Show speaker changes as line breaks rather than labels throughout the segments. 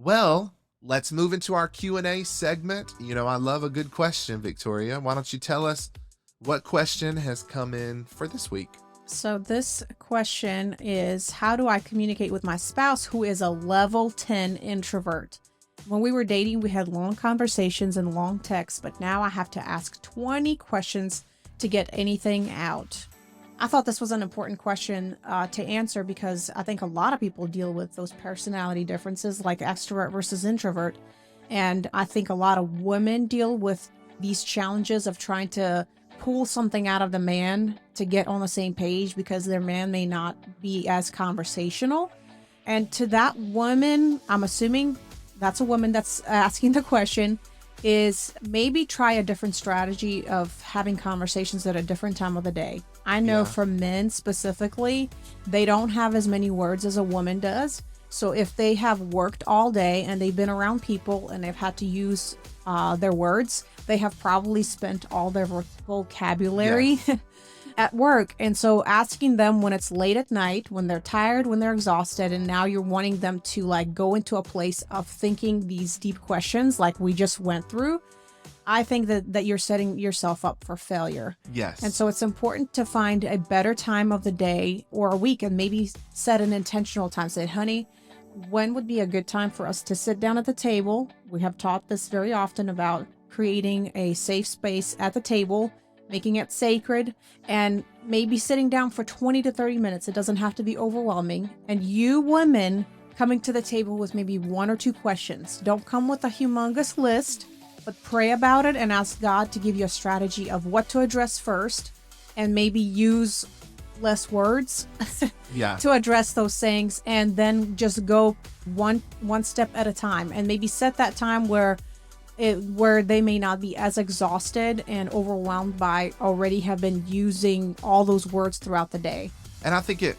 Well, let's move into our Q&A segment. I love a good question, Victoria. Why don't you tell us what question has come in for this week?
So this question is, how do I communicate with my spouse who is a level 10 introvert? When we were dating, we had long conversations and long texts, but now I have to ask 20 questions to get anything out. I thought this was an important question to answer because I think a lot of people deal with those personality differences like extrovert versus introvert. And I think a lot of women deal with these challenges of trying to pull something out of the man to get on the same page because their man may not be as conversational. And to that woman, I'm assuming that's a woman that's asking the question, is maybe try a different strategy of having conversations at a different time of the day. I know for men specifically, they don't have as many words as a woman does. So if they have worked all day and they've been around people and they've had to use their words, they have probably spent all their vocabulary at work. And so asking them when it's late at night, when they're tired, when they're exhausted, and now you're wanting them to like go into a place of thinking these deep questions like we just went through, I think that you're setting yourself up for failure.
Yes.
And so it's important to find a better time of the day or a week and maybe set an intentional time. Say, honey, when would be a good time for us to sit down at the table? We have taught this very often about creating a safe space at the table, making it sacred, and maybe sitting down for 20 to 30 minutes. It doesn't have to be overwhelming. And you women coming to the table with maybe one or two questions. Don't come with a humongous list, but pray about it and ask God to give you a strategy of what to address first and maybe use less words to address those things, and then just go one step at a time, and maybe set that time where they may not be as exhausted and overwhelmed by already have been using all those words throughout the day.
And I think it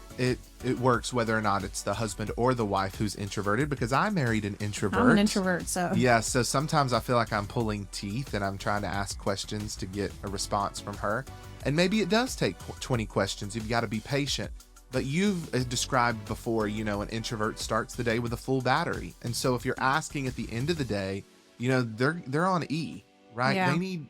works whether or not it's the husband or the wife who's introverted, because I married an introvert.
I'm an introvert, so.
Yeah, so sometimes I feel like I'm pulling teeth and I'm trying to ask questions to get a response from her. And maybe it does take 20 questions. You've got to be patient. But you've described before, an introvert starts the day with a full battery. And so if you're asking at the end of the day, they're on E, right?
Yeah.
They need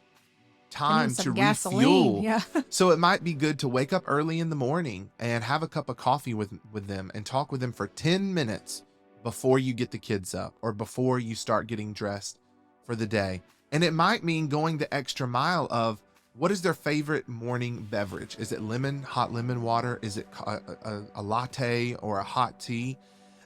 time to
gasoline.
refuel.
Yeah.
So it might be good to wake up early in the morning and have a cup of coffee with them and talk with them for 10 minutes before you get the kids up or before you start getting dressed for the day. And it might mean going the extra mile of, what is their favorite morning beverage? Is it hot lemon water? Is it a latte or a hot tea?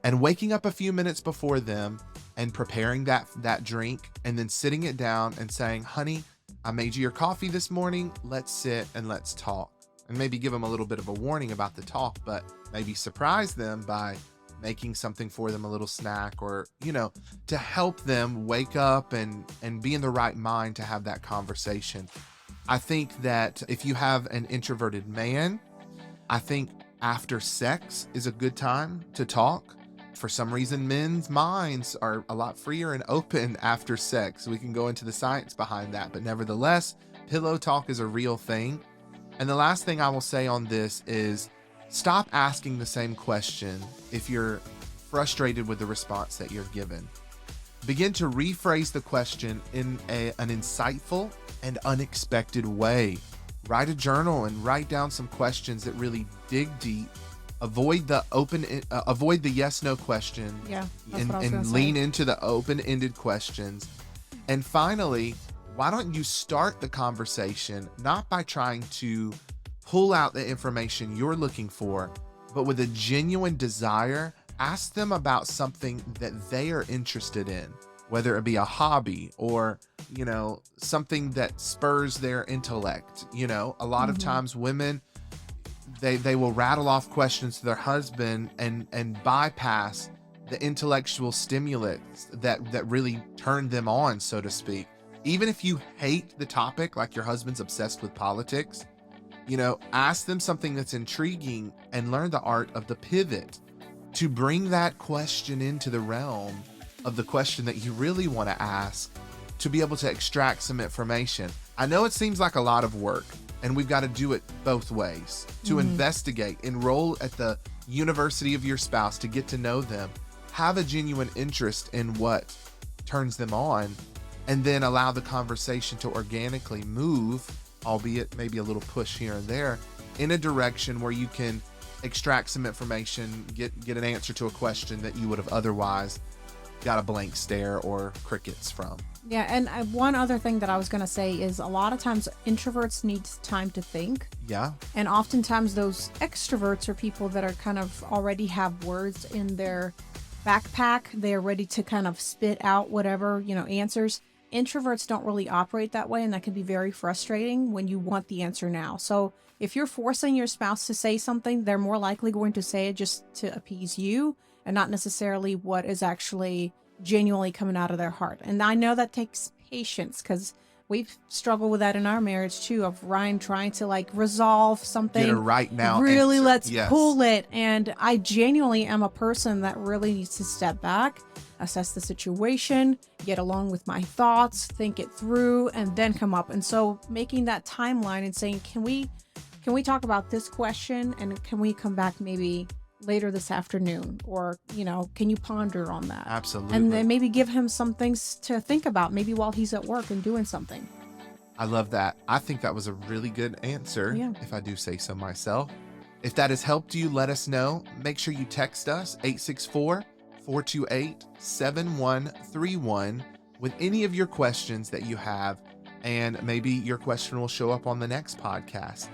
And waking up a few minutes before them and preparing that drink, and then sitting it down and saying, honey, I made you your coffee this morning. Let's sit and let's talk. And maybe give them a little bit of a warning about the talk, but maybe surprise them by making something for them, a little snack, or, to help them wake up and be in the right mind to have that conversation. I think that if you have an introverted man, I think after sex is a good time to talk. For some reason, men's minds are a lot freer and open after sex. We can go into the science behind that, but nevertheless, pillow talk is a real thing. And the last thing I will say on this is stop asking the same question if you're frustrated with the response that you're given. Begin to rephrase the question in an insightful and unexpected way. Write a journal and write down some questions that really dig deep. Avoid the yes/no question.
Yeah,
and lean into the open-ended questions. And finally, why don't you start the conversation not by trying to pull out the information you're looking for, but with a genuine desire. Ask them about something that they are interested in, whether it be a hobby or, something that spurs their intellect. A lot of times women, they will rattle off questions to their husband and bypass the intellectual stimulants that really turn them on, so to speak. Even if you hate the topic, like your husband's obsessed with politics, ask them something that's intriguing and learn the art of the pivot to bring that question into the realm of the question that you really want to ask, to be able to extract some information. I know it seems like a lot of work, and we've got to do it both ways, to investigate, enroll at the university of your spouse to get to know them. have a genuine interest in what turns them on, and then allow the conversation to organically move, albeit maybe a little push here and there, in a direction where you can extract some information, get an answer to a question that you would have otherwise got a blank stare or crickets from.
Yeah, and one other thing that I was going to say is a lot of times introverts need time to think.
Yeah.
And oftentimes those extroverts are people that are kind of already have words in their backpack. They're ready to kind of spit out whatever, answers. Introverts don't really operate that way, and that can be very frustrating when you want the answer now. So if you're forcing your spouse to say something, they're more likely going to say it just to appease you and not necessarily what is actually genuinely coming out of their heart. And I know that takes patience, because we've struggled with that in our marriage too, of Ryan trying to resolve something.
Get a right now
really
answer.
Let's
Yes.
pull it. And I genuinely am a person that really needs to step back, assess the situation, get along with my thoughts, think it through, and then come up. And so making that timeline and saying, can we talk about this question, and can we come back maybe later this afternoon, or can you ponder on that?
Absolutely.
And then maybe give him some things to think about, maybe while he's at work and doing something.
I love that. I think that was a really good answer, if I do say so myself. If that has helped you, let us know. Make sure you text us 864-428-7131 with any of your questions that you have, and maybe your question will show up on the next podcast.